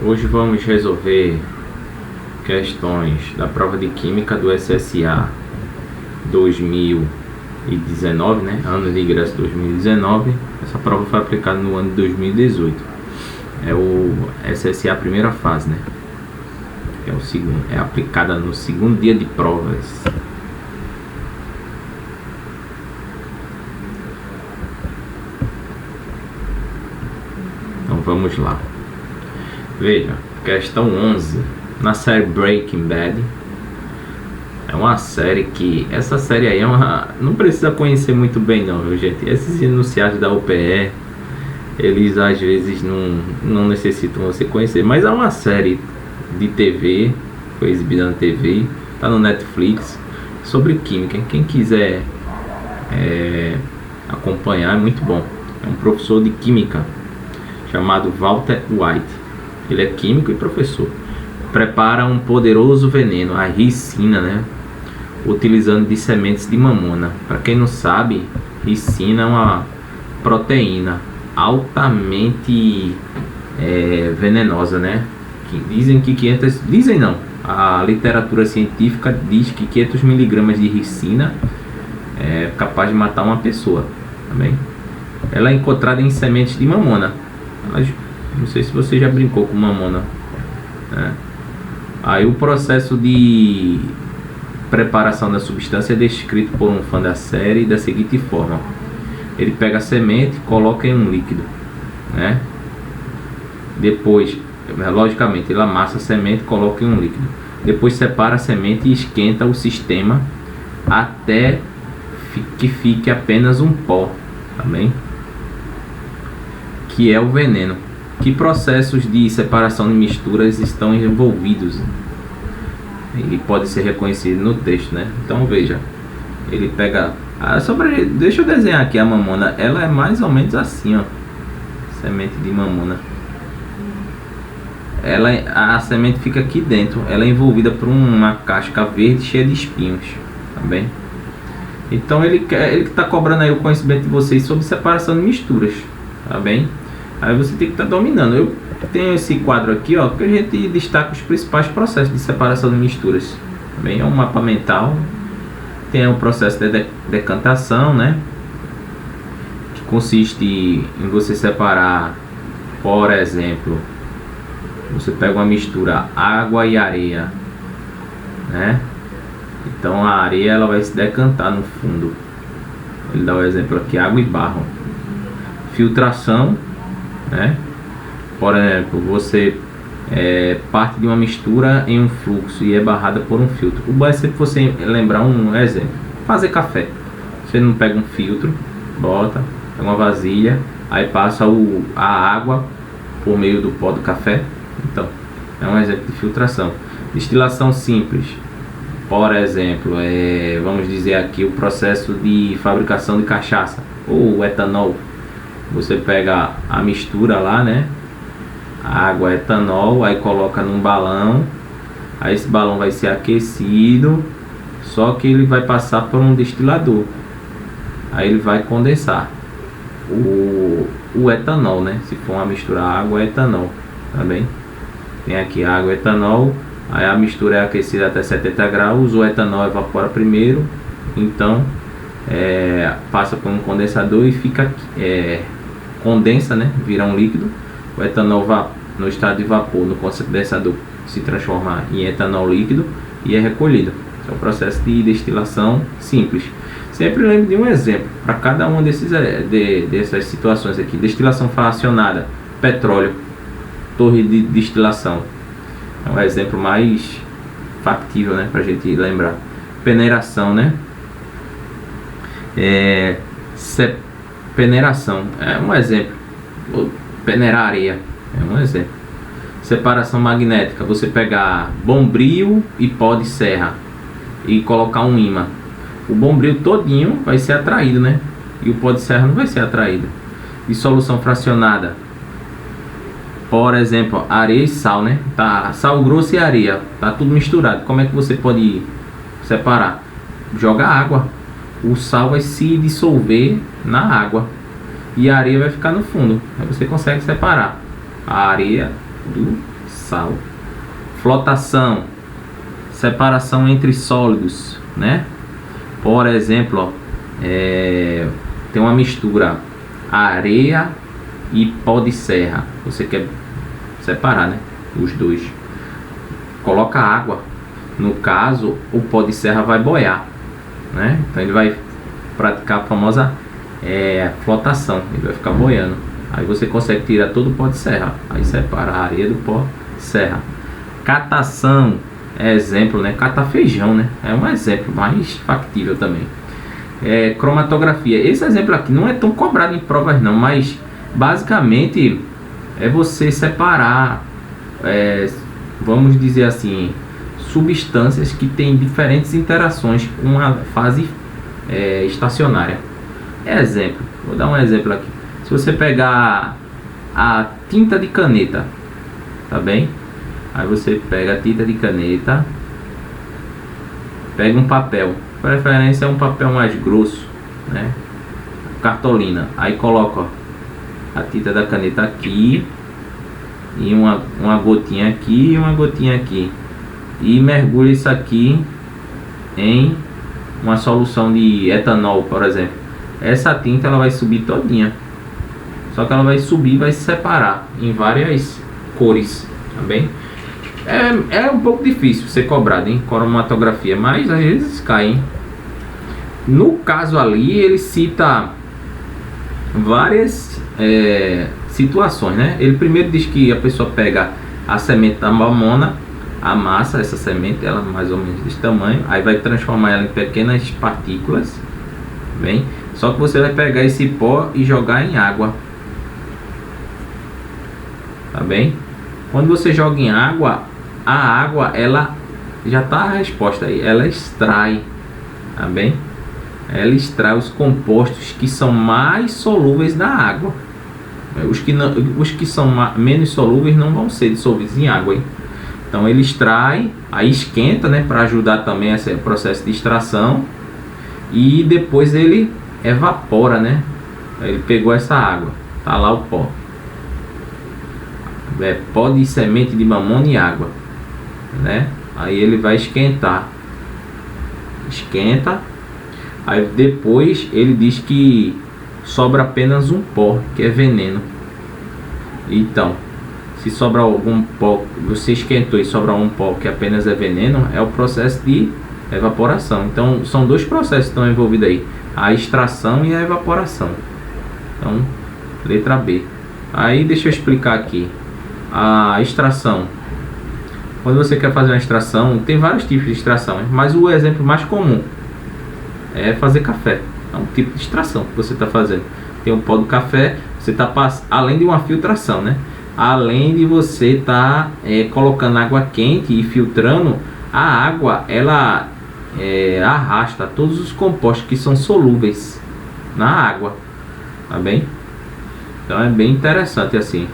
Hoje vamos resolver questões da prova de Química do SSA 2019, né? Ano de ingresso 2019. Essa prova foi aplicada no ano de 2018. É o SSA primeira fase, né? É o segundo, é aplicada no segundo dia de provas. Então vamos lá. Veja, questão 11. Na série Breaking Bad, é uma série que... Essa série aí é uma... Não precisa conhecer muito bem não, viu, gente? Esses enunciados da UPE, eles às vezes não necessitam você conhecer. Mas é uma série de TV, foi exibida na TV, tá no Netflix, sobre química. Quem quiser acompanhar, é muito bom. É um professor de química chamado Walter White. Ele é químico e professor. Prepara um poderoso veneno, a ricina, né? Utilizando de sementes de mamona. Para quem não sabe, ricina é uma proteína altamente venenosa, né? Que dizem que 500... Dizem não. A literatura científica diz que 500 miligramas de ricina é capaz de matar uma pessoa. Tá bem? Ela é encontrada em sementes de mamona. Não sei se você já brincou com mamona, né? Aí o processo de preparação da substância é descrito por um fã da série da seguinte forma: ele pega a semente, coloca em um líquido, né? Depois, logicamente, ele amassa a semente, coloca em um líquido. Depois separa a semente e esquenta o sistema até que fique apenas um pó, tá bem? Que é o veneno. Que processos de separação de misturas estão envolvidos? E pode ser reconhecido no texto, né? Então veja, ele pega deixa eu desenhar aqui a mamona. Ela é mais ou menos assim, ó. Semente de mamona. A semente fica aqui dentro. Ela é envolvida por uma casca verde cheia de espinhos, tá bem? Então ele está cobrando aí o conhecimento de vocês sobre separação de misturas, tá bem? Aí você tem que estar dominando. Eu tenho esse quadro aqui, ó, que a gente destaca os principais processos de separação de misturas. Também é um mapa mental. Tem o processo de decantação, né? Que consiste em você separar, por exemplo, você pega uma mistura água e areia, né? Então a areia ela vai se decantar no fundo. Ele dá o exemplo aqui, água e barro. Filtração, né? Por exemplo, você parte de uma mistura em um fluxo e é barrada por um filtro. O bom é sempre você lembrar um exemplo. Fazer café. Você não pega um filtro, bota, pega uma vasilha, aí passa a água por meio do pó do café. Então, é um exemplo de filtração. Destilação simples. Por exemplo, vamos dizer aqui o processo de fabricação de cachaça ou etanol. Você pega a mistura lá, né? Água, etanol, aí coloca num balão. Aí esse balão vai ser aquecido, só que ele vai passar por um destilador. Aí ele vai condensar o etanol, né? Se for uma mistura água, etanol, tá bem? Tem aqui água, etanol. Aí a mistura é aquecida até 70 graus. O etanol evapora primeiro, então passa por um condensador e fica condensa, né? Vira um líquido. O etanol no estado de vapor no condensador se transforma em etanol líquido e é recolhido. Esse é o processo de destilação simples. Sempre lembre de um exemplo para cada uma dessas situações aqui. Destilação fracionada, petróleo, torre de destilação. É um exemplo mais factível, né, para a gente lembrar. Peneiração, né? Peneiração é um exemplo. Peneirar areia é um exemplo. Separação magnética, você pegar bombril e pó de serra e colocar um ímã. O bombril todinho vai ser atraído, né? E o pó de serra não vai ser atraído. Dissolução fracionada, por exemplo, areia e sal, né? Tá, sal grosso e areia, tá tudo misturado. Como é que você pode separar? Joga água. O sal vai se dissolver na água e a areia vai ficar no fundo. Aí você consegue separar a areia do sal. Flotação, separação entre sólidos, né? Por exemplo, ó, tem uma mistura areia e pó de serra. Você quer separar, né? Os dois. Coloca água. No caso, o pó de serra vai boiar, né? Então ele vai praticar a famosa flotação. Ele vai ficar boiando. Aí você consegue tirar todo o pó de serra. Aí separa a areia do pó de serra. Catação é exemplo, né? Catar feijão, né? É um exemplo mais factível também. Cromatografia. Esse exemplo aqui não é tão cobrado em provas não, mas basicamente é você separar, vamos dizer assim, substâncias que têm diferentes interações com a fase estacionária. Exemplo, vou dar um exemplo aqui. Se você pegar a tinta de caneta, tá bem? Aí você pega a tinta de caneta, pega um papel, preferência é um papel mais grosso, né? Cartolina. Aí coloca, ó, a tinta da caneta aqui e uma gotinha aqui e uma gotinha aqui, e mergulha isso aqui em uma solução de etanol, por exemplo. Essa tinta ela vai subir todinha, só que ela vai subir, vai se separar em várias cores, tá bem? É um pouco difícil ser cobrado em cromatografia, mas às vezes cai, hein? No caso ali, ele cita várias situações, né? Ele primeiro diz que a pessoa pega a semente da mamona, amassa essa semente, ela mais ou menos desse tamanho, aí vai transformar ela em pequenas partículas, bem? Só que você vai pegar esse pó e jogar em água, tá bem? Quando você joga em água, a água ela já tá a resposta aí, ela extrai, tá bem? Ela extrai os compostos que são mais solúveis na água. Os que são menos solúveis não vão ser dissolvidos em água, hein? Então ele extrai, aí esquenta, né, para ajudar também esse processo de extração, e depois ele evapora, né? Ele pegou essa água, tá lá o pó. Pó de semente de mamona e água, né? Aí ele vai esquentar, aí depois ele diz que sobra apenas um pó, que é veneno. Então, se sobrar algum pó, você esquentou e sobrar um pó que apenas é veneno, é o processo de evaporação. Então são dois processos que estão envolvidos aí, a extração e a evaporação. Então, letra B. Aí deixa eu explicar aqui a extração. Quando você quer fazer uma extração, tem vários tipos de extração, mas o exemplo mais comum é fazer café. É um tipo de extração que você está fazendo. Tem um pó do café, você está além de uma filtração, né? Além de você estar colocando água quente e filtrando, a água ela arrasta todos os compostos que são solúveis na água, tá bem? Então é bem interessante assim.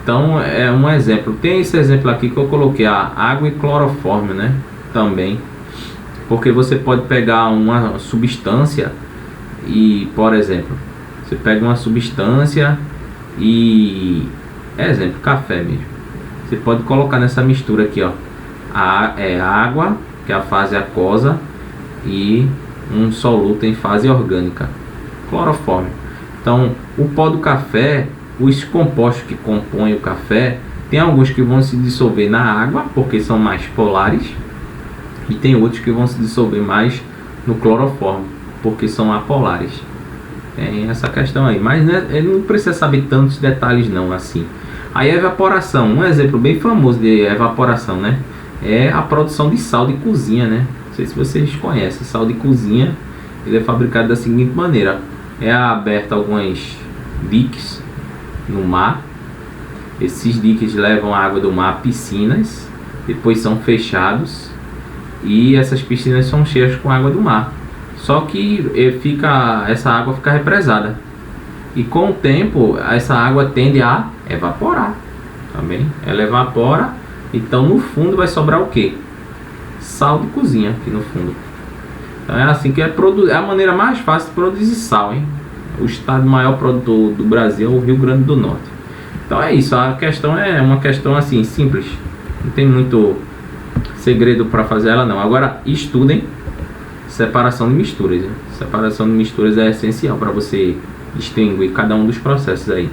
Então é um exemplo. Tem esse exemplo aqui que eu coloquei, a água e clorofórmio, né? Também, porque você pode pegar uma substância e, por exemplo, você pega uma substância e, exemplo, café mesmo. Você pode colocar nessa mistura aqui, ó, a água, que é a fase aquosa, e um soluto em fase orgânica, clorofórmio. Então, o pó do café, os compostos que compõem o café, tem alguns que vão se dissolver na água, porque são mais polares, e tem outros que vão se dissolver mais no clorofórmio, porque são apolares. Tem essa questão aí, mas né, ele não precisa saber tantos detalhes não assim. Aí a evaporação, um exemplo bem famoso de evaporação, né, é a produção de sal de cozinha, né? Não sei se vocês conhecem, sal de cozinha, ele é fabricado da seguinte maneira: é aberto alguns diques no mar, esses diques levam a água do mar a piscinas, depois são fechados e essas piscinas são cheias com água do mar. Só que essa água fica represada e com o tempo essa água tende a evaporar, também. Ela evapora, então no fundo vai sobrar o que? Sal de cozinha aqui no fundo. Então é assim que é a maneira mais fácil de produzir sal, hein? O estado maior produtor do Brasil é o Rio Grande do Norte. Então é isso, a questão é uma questão assim, simples. Não tem muito segredo para fazer ela não. Agora, estudem separação de misturas. Separação de misturas é essencial para você distinguir cada um dos processos aí.